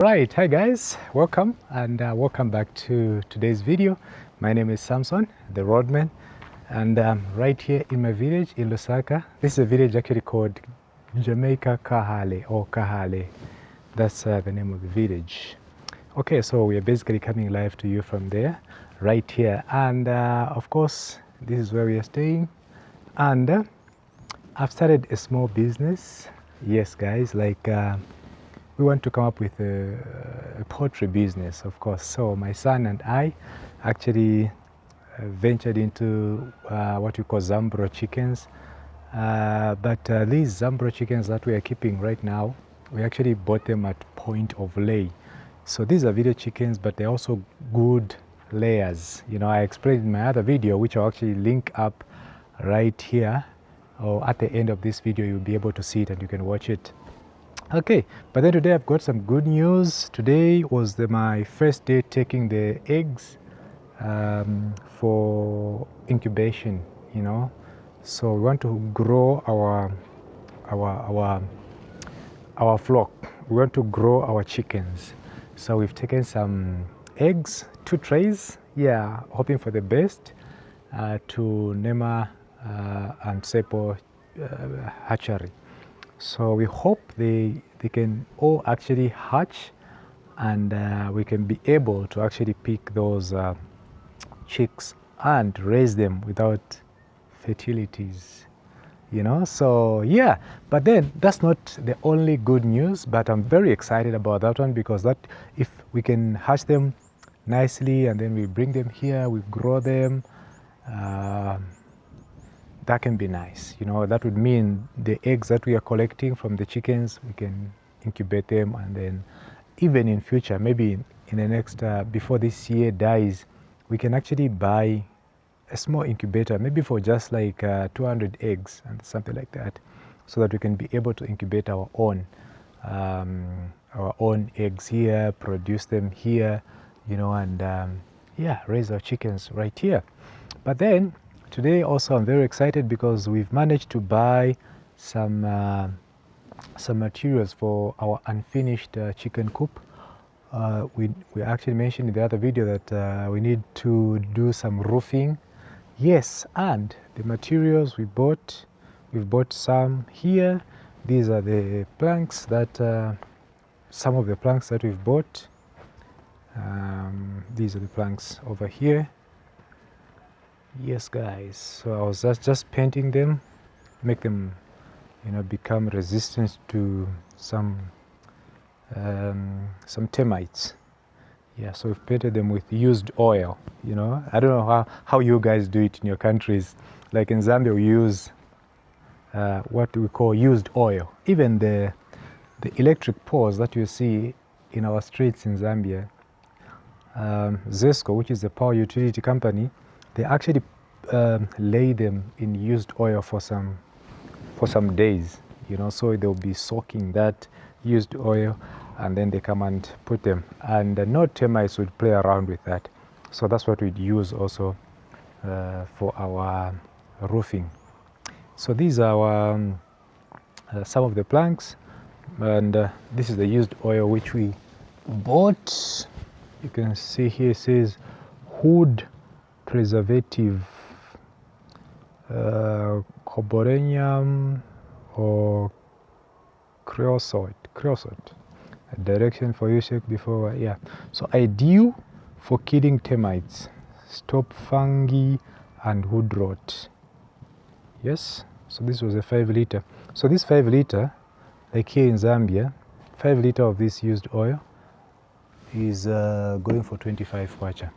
Right, hi guys, welcome and welcome back to today's video. My name is Samson, the roadman, and right here in my village in Lusaka. This is a village actually called Jamaica Kahale or Kahale. That's the name of the village. Okay, so we are basically coming live to you from there, right here, and of course this is where we are staying. And I've started a small business. Yes, guys, like. We want to come up with a poultry business, of course. So my son and I actually ventured into what we call Zambro chickens. But these Zambro chickens that we are keeping right now, we actually bought them at point of lay. So these are video chickens, but they're also good layers. You know, I explained in my other video, which I'll actually link up right here, or at the end of this video, you'll be able to see it and you can watch it. Okay, but then today I've got some good news. Today was my first day taking the eggs for incubation, you know. So we want to grow our flock. We want to grow our chickens. So we've taken some eggs, 2 trays, yeah, hoping for the best, to Nema and Sepo hatchery. So we hope they can all actually hatch, and we can be able to actually pick those chicks and raise them without fertilities, you know. So yeah, but then that's not the only good news, but I'm very excited about that one, because that if we can hatch them nicely and then we bring them here, we grow them, that can be nice, you know. That would mean the eggs that we are collecting from the chickens, we can incubate them, and then even in future, maybe in the next, before this year dies, we can actually buy a small incubator, maybe for just like 200 eggs and something like that, so that we can be able to incubate our own eggs here, produce them here, you know, and yeah, raise our chickens right here. But then today also I'm very excited because we've managed to buy some materials for our unfinished chicken coop. We actually mentioned in the other video that we need to do some roofing. Yes, and the materials we've bought some here. These are the planks that, some of the planks that we've bought. These are the planks over here. Yes, guys, so I was just painting them, make them, you know, become resistant to some termites. Yeah, so we've painted them with used oil, you know. I don't know how you guys do it in your countries. Like in Zambia, we use what we call used oil. Even the electric poles that you see in our streets in Zambia, Zesco, which is the power utility company, they actually lay them in used oil for some days, you know, so they'll be soaking that used oil, and then they come and put them, and no termites would play around with that. So that's what we'd use also for our roofing. So these are our, some of the planks, and this is the used oil which we bought. You can see here it says wood preservative, carborenium or creosote. A direction for use before, yeah. So ideal for killing termites, stop fungi and wood rot. Yes, so this was a 5 liter. So this 5 liter, like here in Zambia, 5 liter of this used oil is going for 25 kwacha.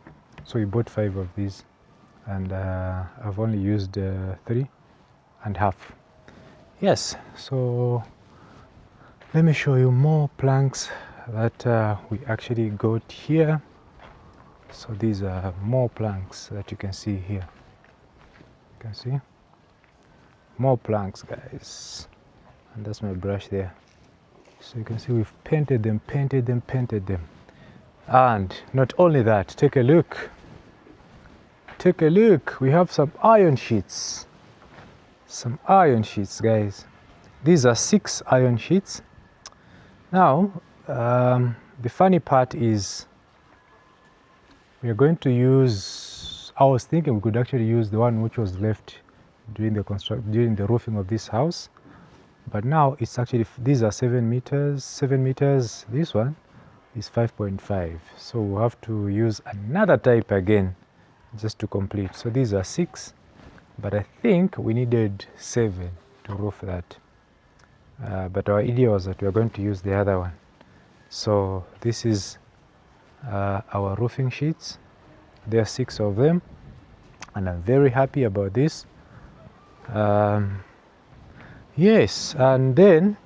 So we bought 5 of these, and I've only used 3.5. Yes, so let me show you more planks that we actually got here. So these are more planks that you can see here. You can see more planks, guys, and that's my brush there. So you can see we've painted them. And not only that, take a look, we have some iron sheets, guys. These are 6 iron sheets. Now the funny part is we are going to use, I was thinking we could actually use the one which was left during the roofing of this house, but now it's actually, these are 7 meters, this one is 5.5, so we'll have to use another type again just to complete. So these are 6, but I think we needed 7 to roof that, but our idea was that we are going to use the other one. So this is our roofing sheets. There are 6 of them, and I'm very happy about this. Yes, and then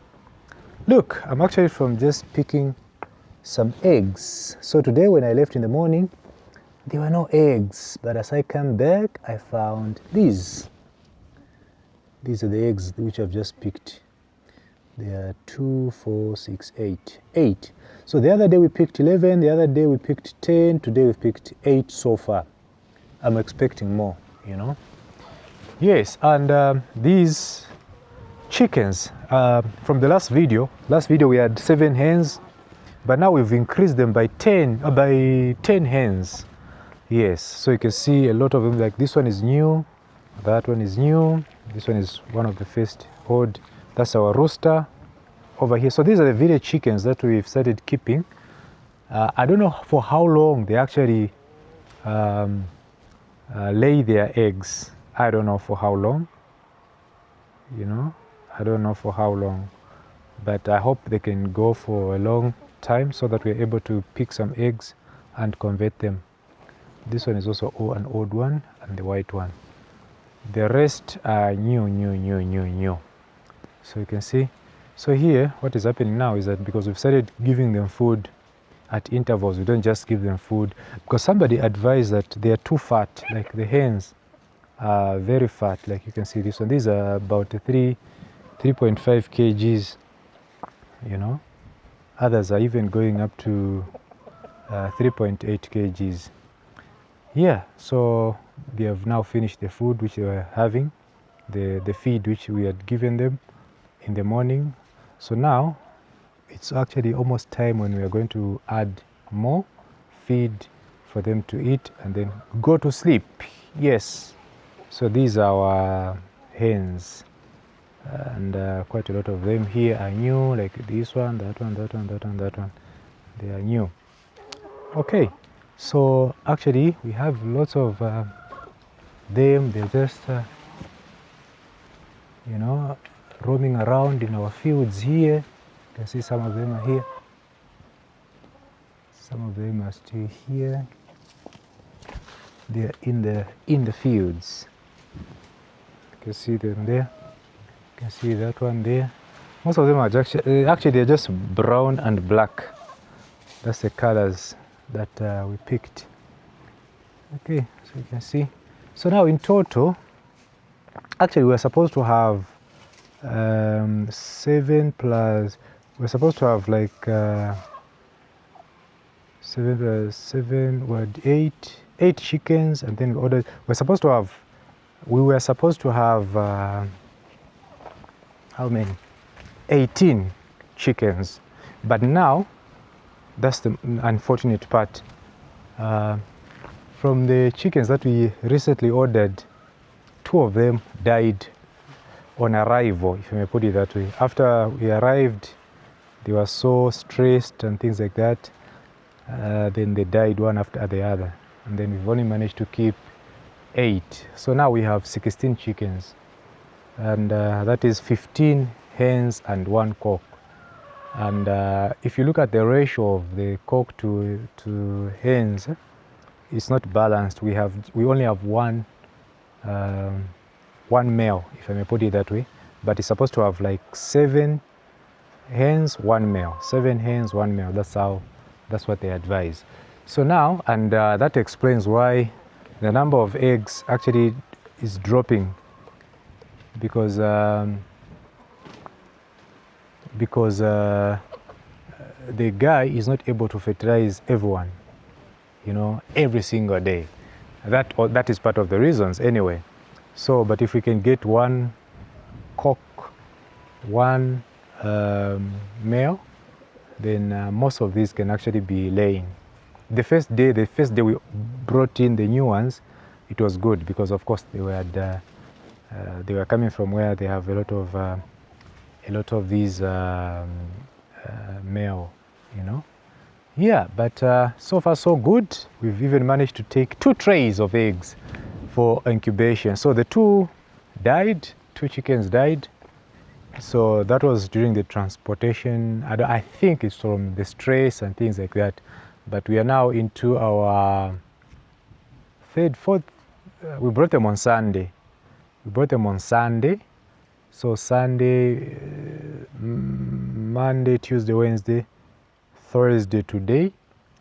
look, I'm actually from just picking some eggs. So today when I left in the morning, there were no eggs, but as I came back, I found these. These are the eggs which I've just picked. There are 2, 4, 6, 8. 8. So the other day we picked 11, the other day we picked 10, today we picked 8 so far. I'm expecting more, you know. Yes, and these chickens, from the last video we had 7 hens, but now we've increased them by 10 hens. Yes, so you can see a lot of them, like this one is new, that one is new, this one is one of the first odd. That's our rooster over here. So these are the village chickens that we've started keeping. I don't know for how long they actually lay their eggs. I don't know for how long, you know, I don't know for how long, but I hope they can go for a long time so that we're able to pick some eggs and convert them. This one is also an old one, and the white one. The rest are new. So you can see. So here, what is happening now is that because we've started giving them food at intervals, we don't just give them food, because somebody advised that they are too fat, like the hens are very fat, like you can see this one. These are about 3.5 kgs, you know. Others are even going up to 3.8 kgs. Yeah, so they have now finished the food which they were having, the feed which we had given them in the morning. So now it's actually almost time when we are going to add more feed for them to eat and then go to sleep. Yes, so these are our hens, and quite a lot of them here are new, like this one, that one, that one, that one, that one. They are new. Okay, so actually we have lots of them. They're just you know, roaming around in our fields here. You can see some of them are here, some of them are still here. They're in the fields. You can see them there, you can see that one there. Most of them are actually they're just brown and black. That's the colors that we picked. Okay, so you can see. So now in total, actually we're supposed to have 7 plus, we're supposed to have like 7 plus 7, what, 8 chickens, and then we ordered, we were supposed to have how many? 18 chickens, but now that's the unfortunate part. From the chickens that we recently ordered, 2 of them died on arrival, if you may put it that way. After we arrived, they were so stressed and things like that. Then they died one after the other, and then we've only managed to keep 8. So now we have 16 chickens, and that is 15 hens and 1 cock. And if you look at the ratio of the cock to hens, it's not balanced. We only have one male, if I may put it that way, but it's supposed to have like 7 hens, 1 male. 7 hens, 1 male. That's what they advise. So now, and that explains why the number of eggs actually is dropping, because the guy is not able to fertilize everyone, you know, every single day. That is part of the reasons anyway. So, but if we can get 1 cock, 1 male, then most of these can actually be laying. The first day we brought in the new ones, it was good because of course they were coming from where they have a lot of these male, you know. Yeah, but so far so good. We've even managed to take 2 trays of eggs for incubation. So the 2 chickens died. So that was during the transportation. I think it's from the stress and things like that. But we are now into our 3rd, 4th. We brought them on Sunday. So Sunday, Monday, Tuesday, Wednesday, Thursday today.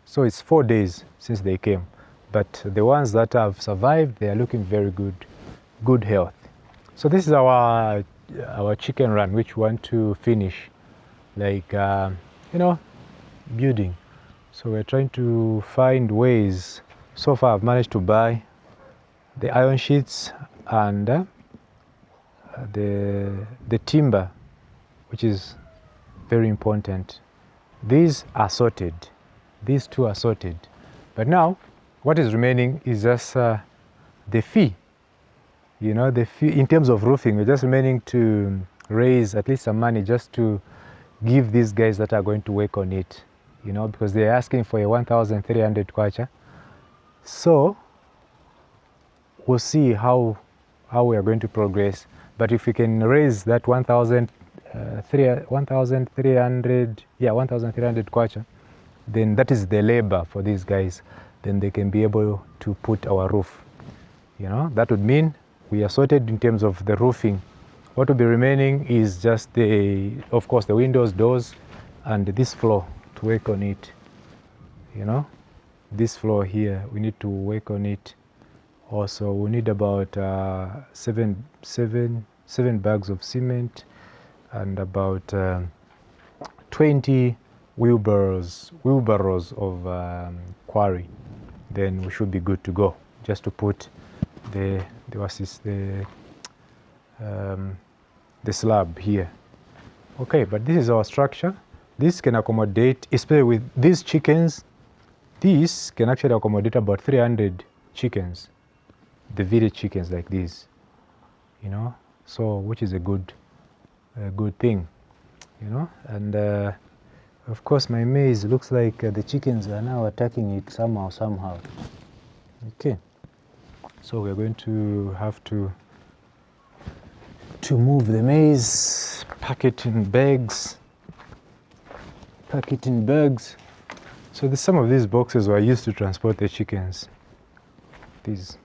So it's 4 days since they came. But the ones that have survived, they are looking very good health. So this is our chicken run, which we want to finish, like you know, building. So we're trying to find ways. So far I've managed to buy the iron sheets and the timber, which is very important. These are sorted. These 2 are sorted. But now what is remaining is just the fee. You know, the fee in terms of roofing. We're just remaining to raise at least some money just to give these guys that are going to work on it, you know, because they're asking for a 1,300 kwacha. So we'll see how we are going to progress. But if we can raise that 1,300, yeah, 1,300 kwacha, then that is the labor for these guys. Then they can be able to put our roof. You know, that would mean we are sorted in terms of the roofing. What will be remaining is just of course, the windows, doors, and this floor to work on it. You know, this floor here, we need to work on it. Also, we need about 7 bags of cement and about 20 wheelbarrows of quarry. Then we should be good to go, just to put the slab here. Okay, but this is our structure. This can accommodate, especially with these chickens, this can actually accommodate about 300 chickens, the village chickens like this, you know, so which is a good thing, you know. And of course my maize looks like the chickens are now attacking it somehow. Okay, so we're going to have to move the maize, pack it in bags. So some of these boxes were used to transport the chickens. These.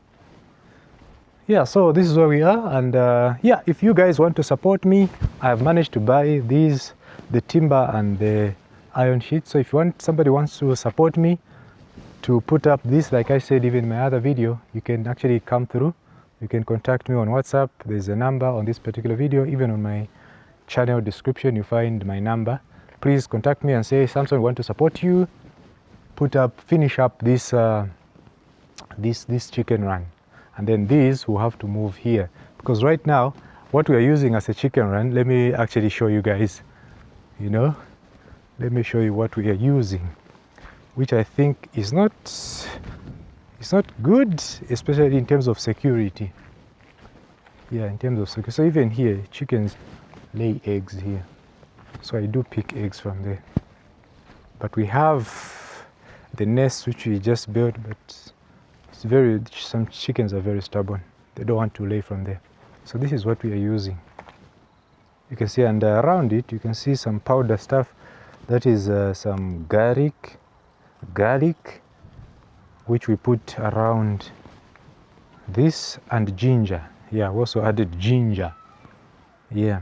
Yeah, so this is where we are, and yeah, if you guys want to support me, I've managed to buy these, the timber and the iron sheet. So if somebody wants to support me to put up this, like I said even in my other video, you can actually come through. You can contact me on WhatsApp. There's a number on this particular video. Even on my channel description, you find my number. Please contact me and say, Samson, we want to support you. Finish up this this chicken run. And then these will have to move here. Because right now, what we are using as a chicken run, let me actually show you guys, you know. Let me show you what we are using, which I think is not good, especially in terms of security. Yeah, in terms of security. So even here, chickens lay eggs here. So I do pick eggs from there. But we have the nest which we just built, but some chickens are very stubborn. They don't want to lay from there. So this is what we are using. You can see, and around it, you can see some powder stuff. That is some garlic, which we put around this, and ginger. Yeah, we also added ginger. Yeah.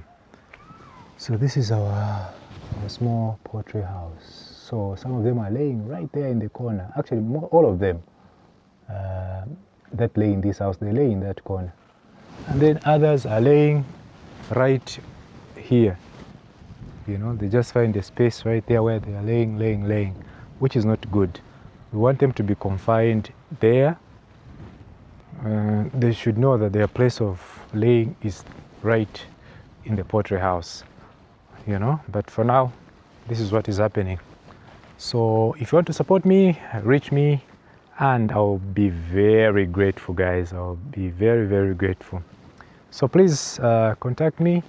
So this is our small poultry house. So some of them are laying right there in the corner. Actually, all of them that lay in this house, they lay in that corner. And then others are laying right here. You know, they just find a space right there where they are laying, which is not good. We want them to be confined there. They should know that their place of laying is right in the poultry house, you know. But for now, this is what is happening. So if you want to support me, reach me, and I'll be very grateful, guys. I'll be very, very grateful. So please contact me.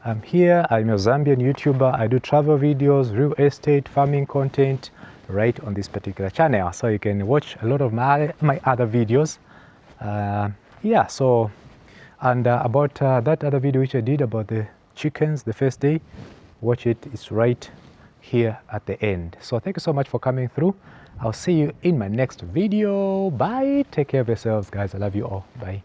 I'm here. I'm a Zambian YouTuber. I do travel videos, real estate, farming content right on this particular channel. So you can watch a lot of my other videos. Yeah, so, and about that other video which I did about the chickens the first day, watch it. It's right here at the end. So thank you so much for coming through. I'll see you in my next video. Bye. Take care of yourselves, guys. I love you all. Bye.